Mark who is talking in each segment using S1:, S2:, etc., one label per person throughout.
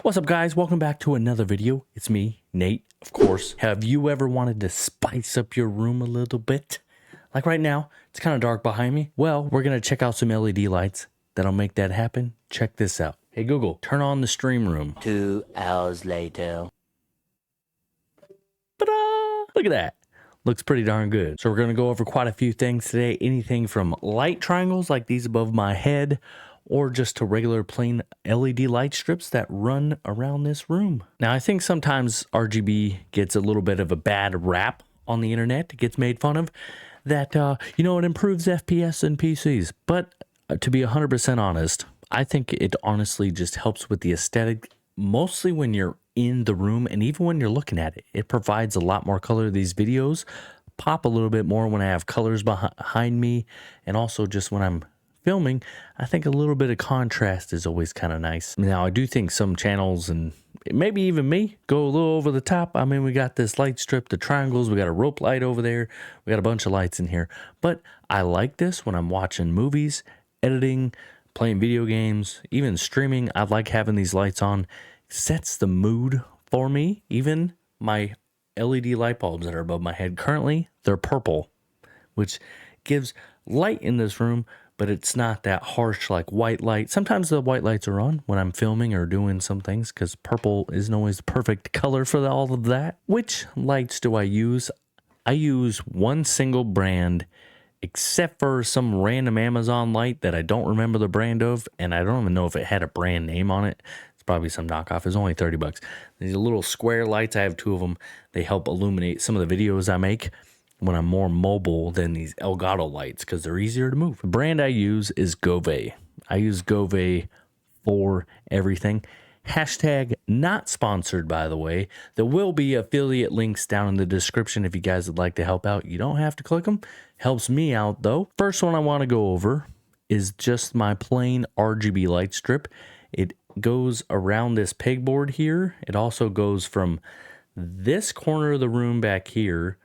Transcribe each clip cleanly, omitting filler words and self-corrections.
S1: What's up, guys? Welcome back to another video. It's me, Nate, of course. Have you ever wanted to spice up your room a little bit? Like right now, it's kind of dark behind me. Well, we're going to check out some LED lights that'll make that happen. Check this out. Hey, Google, turn on the stream room.
S2: 2 hours later.
S1: Ta-da! Look at that. Looks pretty darn good. So we're going to go over quite a few things today. Anything from light triangles like these above my head, or just to regular plain LED light strips that run around this room. Now, I think sometimes RGB gets a little bit of a bad rap on the internet. It gets made fun of that, it improves FPS and PCs. But to be 100% honest, I think it honestly just helps with the aesthetic, mostly when you're in the room and even when you're looking at it. It provides a lot more color. These videos pop a little bit more when I have colors behind me, and also just when I'm filming. I think a little bit of contrast is always kind of nice. Now, I do think some channels, and maybe even me, go a little over the top. I mean, we got this light strip, the triangles, we got a rope light over there, we got a bunch of lights in here. But I like this when I'm watching movies, editing, playing video games, even streaming. I like having these lights on. Sets the mood for me. Even my LED light bulbs that are above my head currently, they're purple, which gives light in this room, but it's not that harsh like white light. Sometimes the white lights are on when I'm filming or doing some things, because purple isn't always the perfect color for all of that. Which lights do I use? I use one single brand, except for some random Amazon light that I don't remember the brand of, and I don't even know if it had a brand name on it. It's probably some knockoff. It's only 30 bucks. These little square lights, I have two of them. They help illuminate some of the videos I make when I'm more mobile than these Elgato lights, because they're easier to move. The brand I use is Govee. I use Govee for everything. Hashtag not sponsored, by the way. There will be affiliate links down in the description if you guys would like to help out. You don't have to click them. Helps me out, though. First one I want to go over is just my plain RGB light strip. It goes around this pegboard here. It also goes from this corner of the room back here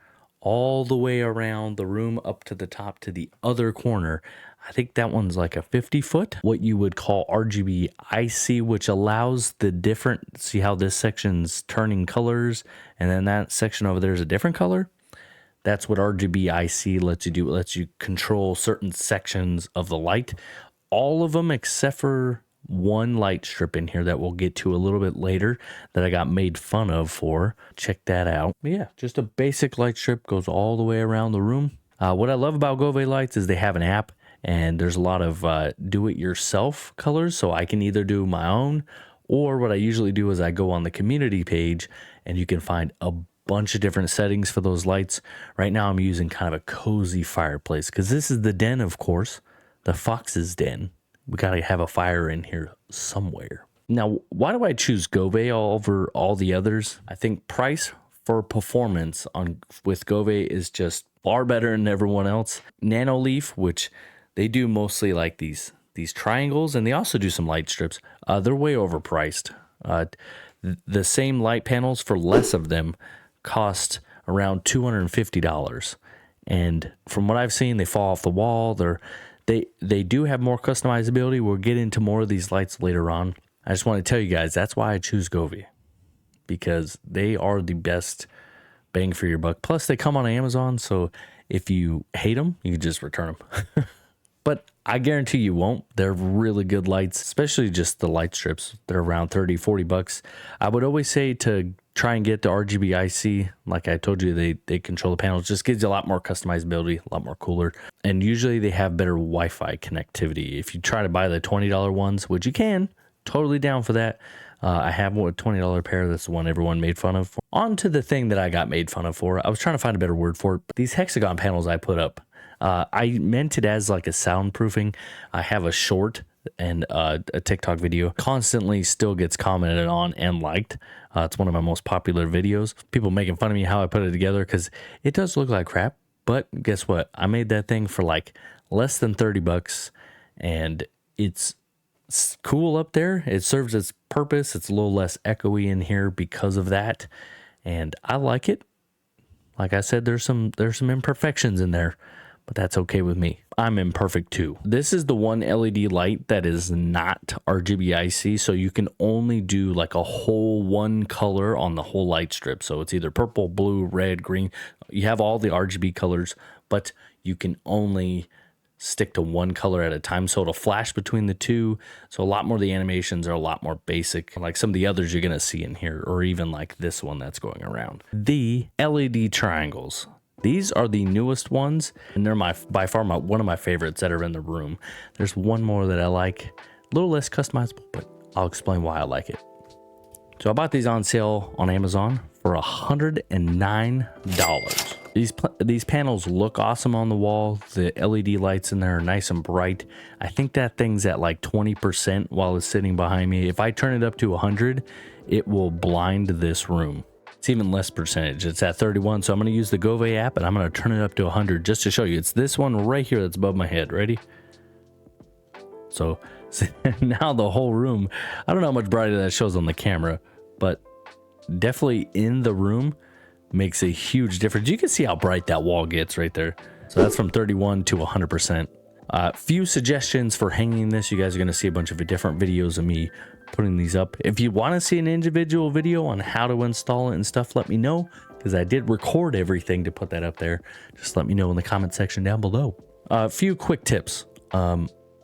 S1: all the way around the room up to the top to the other corner. I think that one's like a 50-foot, what you would call RGBIC, which allows the different, see how this section's turning colors, and then that section over there is a different color? That's what RGBIC lets you do. It lets you control certain sections of the light. All of them except for one light strip in here that we'll get to a little bit later that I got made fun of for. Check that out. But yeah, just a basic light strip, goes all the way around the room. What I love about Govee lights is they have an app, and there's a lot of do-it-yourself colors, so I can either do my own, or what I usually do is I go on the community page and you can find a bunch of different settings for those lights. Right now I'm using kind of a cozy fireplace, because this is the den, of course, the fox's den. We got to have a fire in here somewhere. Now, why do I choose Govee over all the others? I think price for performance with Govee is just far better than everyone else. Nanoleaf, which they do mostly like these triangles, and they also do some light strips. They're way overpriced. The same light panels for less of them cost around $250. And from what I've seen, they fall off the wall. They do have more customizability. We'll get into more of these lights later on. I just want to tell you guys, that's why I choose Govee, because they are the best bang for your buck. Plus, they come on Amazon, so if you hate them, you can just return them. But I guarantee you won't. They're really good lights, especially just the light strips. They're around 30, 40 bucks. I would always say to try and get the RGBIC. Like I told you, they control the panels. Just gives you a lot more customizability, a lot more cooler. And usually they have better Wi-Fi connectivity. If you try to buy the $20 ones, which you can, totally down for that. I have a $20 pair. That's the one everyone made fun of. On to the thing that I got made fun of for. I was trying to find a better word for it. But these hexagon panels I put up, I meant it as like a soundproofing. I have a short and a TikTok video constantly still gets commented on and liked. It's one of my most popular videos. People making fun of me how I put it together, because it does look like crap. But guess what? I made that thing for like less than 30 bucks, and it's cool up there. It serves its purpose. It's a little less echoey in here because of that, and I like it. Like I said, there's some imperfections in there, but that's okay with me. I'm imperfect too. This is the one LED light that is not RGBIC, so you can only do like a whole one color on the whole light strip. So it's either purple, blue, red, green. You have all the RGB colors, but you can only stick to one color at a time, so it'll flash between the two. So a lot more of the animations are a lot more basic, like some of the others you're gonna see in here, or even like this one that's going around. The LED triangles. These are the newest ones, and they're by far one of my favorites that are in the room. There's one more that I like, a little less customizable, but I'll explain why I like it. So I bought these on sale on Amazon for $109. These panels look awesome on the wall. The LED lights in there are nice and bright. I think that thing's at like 20% while it's sitting behind me. If I turn it up to 100, it will blind this room. It's even less percentage. It's at 31. So I'm going to use the Govee app and I'm going to turn it up to 100 just to show you. It's this one right here that's above my head. Ready? So now the whole room, I don't know how much brighter that shows on the camera, but definitely in the room makes a huge difference. You can see how bright that wall gets right there. So that's from 31 to 100%. Few suggestions for hanging this. You guys are going to see a bunch of different videos of me putting these up. If you want to see an individual video on how to install it and stuff, let me know, because I did record everything to put that up there. Just let me know in the comment section down below. A few quick tips.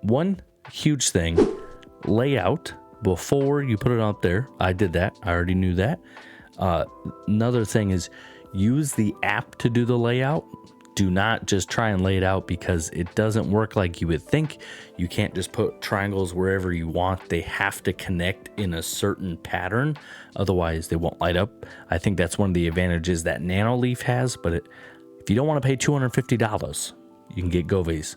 S1: One huge thing, layout before you put it up there. I did that. I already knew that. Another thing is use the app to do the layout. Do not just try and lay it out, because it doesn't work like you would think. You can't just put triangles wherever you want. They have to connect in a certain pattern, otherwise they won't light up. I think that's one of the advantages that Nanoleaf has, but if you don't want to pay $250, you can get Govee's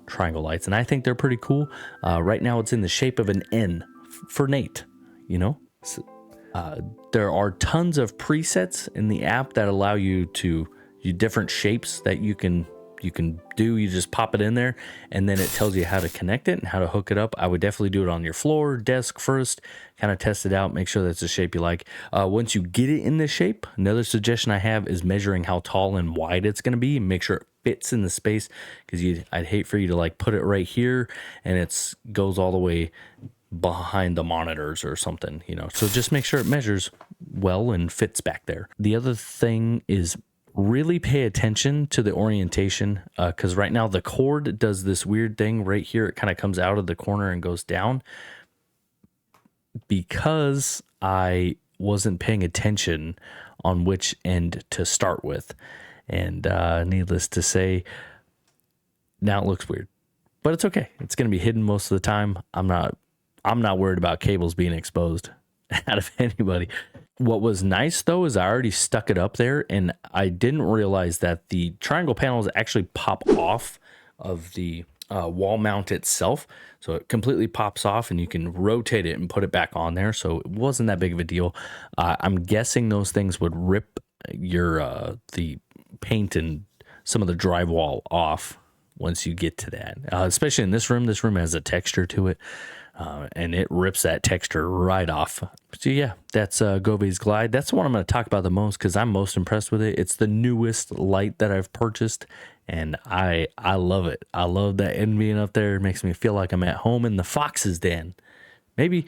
S1: triangle lights, and I think they're pretty cool. Right now it's in the shape of an N for Nate, you know? So, there are tons of presets in the app that allow you to different shapes that you can do. You just pop it in there and then it tells you how to connect it and how to hook it up. I would definitely do it on your floor, desk first, kind of test it out, make sure that's the shape you like. Once you get it in this shape, another suggestion I have is measuring how tall and wide it's going to be and make sure it fits in the space, because I'd hate for you to like put it right here and it goes all the way behind the monitors or something, you know. So just make sure it measures well and fits back there. The other thing is really pay attention to the orientation, because right now the cord does this weird thing right here. It kind of comes out of the corner and goes down, because I wasn't paying attention on which end to start with, and needless to say, now it looks weird, but it's okay. It's going to be hidden most of the time. I'm not worried about cables being exposed out of anybody. What was nice though is I already stuck it up there, and I didn't realize that the triangle panels actually pop off of the wall mount itself. So it completely pops off and you can rotate it and put it back on there. So it wasn't that big of a deal. I'm guessing those things would rip your the paint and some of the drywall off once you get to that, especially in this room. This room has a texture to it. And it rips that texture right off. So yeah, that's Govee's Glide. That's the one I'm going to talk about the most, because I'm most impressed with it. It's the newest light that I've purchased, and I love it. I love that end being up there. It makes me feel like I'm at home in the Fox's den. Maybe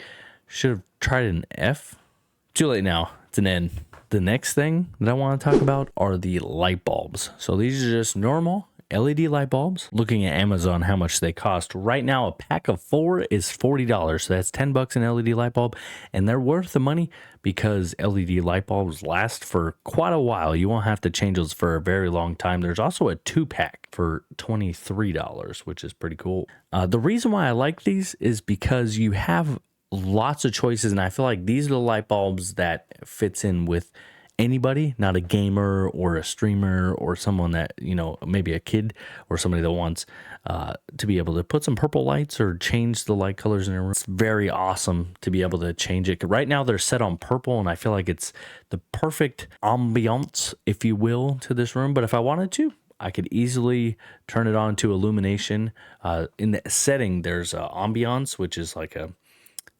S1: should have tried an F. Too late now. It's an N. The next thing that I want to talk about are the light bulbs. So these are just normal LED light bulbs. Looking at Amazon, how much they cost right now, a pack of 4 is $40. So that's $10 an LED light bulb, and they're worth the money because LED light bulbs last for quite a while. You won't have to change those for a very long time. There's also a 2-pack for $23, which is pretty cool. The reason why I like these is because you have lots of choices, and I feel like these are the light bulbs that fits in with anybody, not a gamer or a streamer or someone that, you know, maybe a kid or somebody that wants to be able to put some purple lights or change the light colors in a room. It's very awesome to be able to change it. Right now they're set on purple, and I feel like it's the perfect ambiance, if you will, to this room. But if I wanted to, I could easily turn it on to illumination. In the setting, there's ambiance, which is like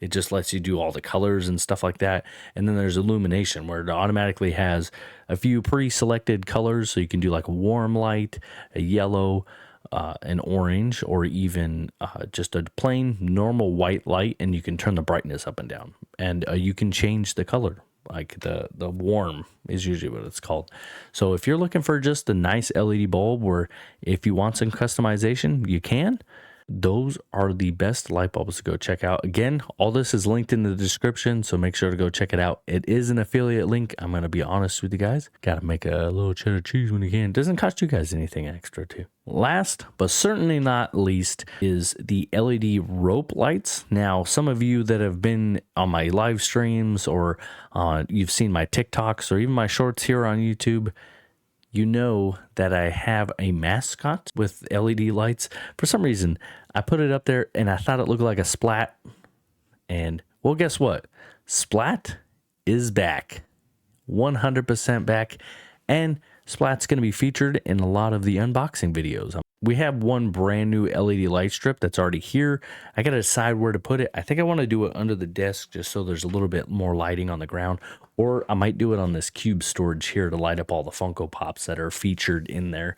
S1: It just lets you do all the colors and stuff like that. And then there's illumination, where it automatically has a few pre-selected colors. So you can do like a warm light, a yellow, an orange, or even just a plain normal white light, and you can turn the brightness up and down, and you can change the color. Like the warm is usually what it's called. So if you're looking for just a nice LED bulb, where if you want some customization, you can. Those are the best light bulbs to go check out. Again, all this is linked in the description, so make sure to go check it out. It is an affiliate link. I'm going to be honest with you guys. Got to make a little cheddar cheese when you can. It doesn't cost you guys anything extra too. Last, but certainly not least, is the LED rope lights. Now, some of you that have been on my live streams, or you've seen my TikToks or even my shorts here on YouTube, you know that I have a mascot with LED lights. For some reason, I put it up there and I thought it looked like a Splat. And, well, guess what? Splat is back. 100% back. And Splat's going to be featured in a lot of the unboxing videos. We have one brand new LED light strip that's already here. I got to decide where to put it. I think I want to do it under the desk just so there's a little bit more lighting on the ground. Or I might do it on this cube storage here to light up all the Funko Pops that are featured in there.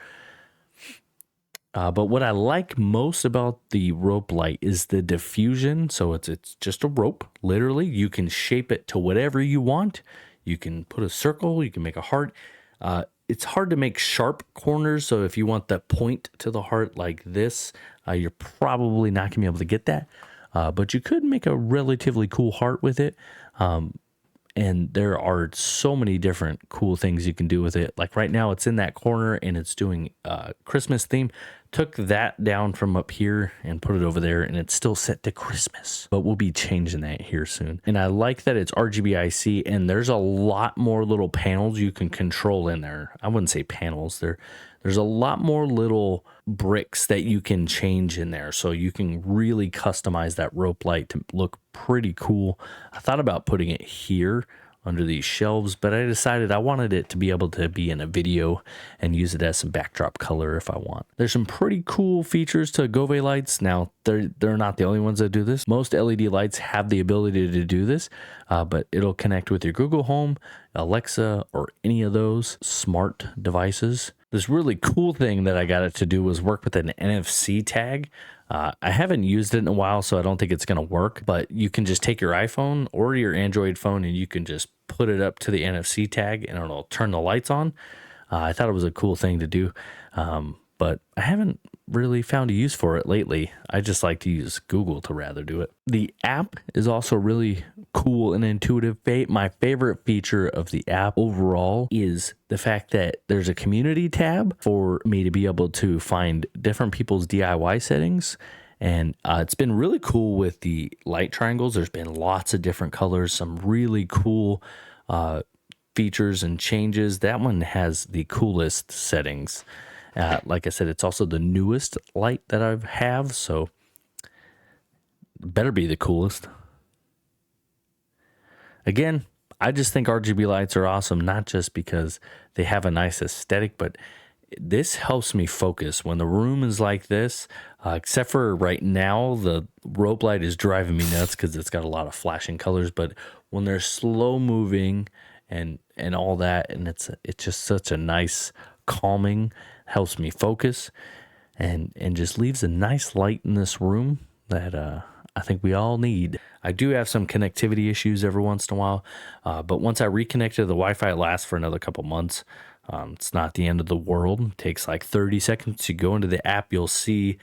S1: But what I like most about the rope light is the diffusion. So it's just a rope. Literally, you can shape it to whatever you want. You can put a circle. You can make a heart. It's hard to make sharp corners, so if you want the point to the heart like this, you're probably not going to be able to get that. But you could make a relatively cool heart with it. And there are so many different cool things you can do with it. Like right now, it's in that corner and it's doing Christmas theme. Took that down from up here and put it over there, and it's still set to Christmas. But we'll be changing that here soon. And I like that it's RGBIC, and there's a lot more little panels you can control in there. I wouldn't say panels. There's a lot more little bricks that you can change in there. So you can really customize that rope light to look pretty cool. I thought about putting it here under these shelves, but I decided I wanted it to be able to be in a video and use it as some backdrop color if I want. There's some pretty cool features to Govee lights. Now, they're not the only ones that do this. Most LED lights have the ability to do this, but it'll connect with your Google Home, Alexa, or any of those smart devices. This really cool thing that I got it to do was work with an NFC tag. I haven't used it in a while, so I don't think it's going to work, but you can just take your iPhone or your Android phone and you can just put it up to the NFC tag and it'll turn the lights on. I thought it was a cool thing to do, but I haven't really found a use for it lately. I just like to use Google to rather do it. The app is also really cool and intuitive. My favorite feature of the app overall is the fact that there's a community tab for me to be able to find different people's DIY settings. And it's been really cool with the light triangles. There's been lots of different colors, some really cool features and changes. That one has the coolest settings. Like I said, it's also the newest light that I have, so better be the coolest. Again, I just think RGB lights are awesome, not just because they have a nice aesthetic, but this helps me focus when the room is like this. Except for right now, the rope light is driving me nuts because it's got a lot of flashing colors. But when they're slow moving and all that, and it's just such a nice calming, helps me focus, and just leaves a nice light in this room that I think we all need. I do have some connectivity issues every once in a while, but once I reconnect to the Wi-Fi, it lasts for another couple months. It's not the end of the world. It takes like 30 seconds. You go into the app, you'll see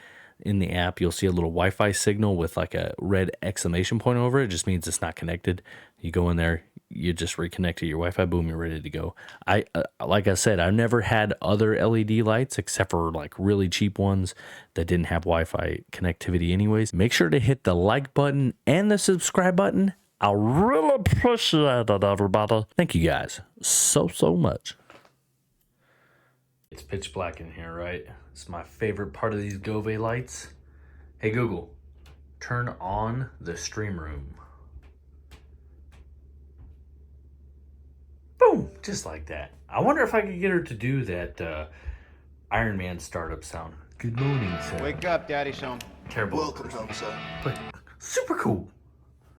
S1: a little Wi-Fi signal with like a red exclamation point over it. It just means it's not connected. You go in there, you just reconnect to your Wi-Fi, boom, you're ready to go. Like I said, I've never had other LED lights except for like really cheap ones that didn't have Wi-Fi connectivity anyways. Make sure to hit the like button and the subscribe button. I really appreciate it, everybody. Thank you guys so much. It's pitch black in here, right? It's my favorite part of these Govee lights. Hey Google, turn on the stream room. Boom, just like that. I wonder if I could get her to do that Iron Man startup sound. Good morning, sir.
S3: Wake up, Daddy's home.
S1: Terrible.
S4: Welcome home, sir.
S1: But super cool.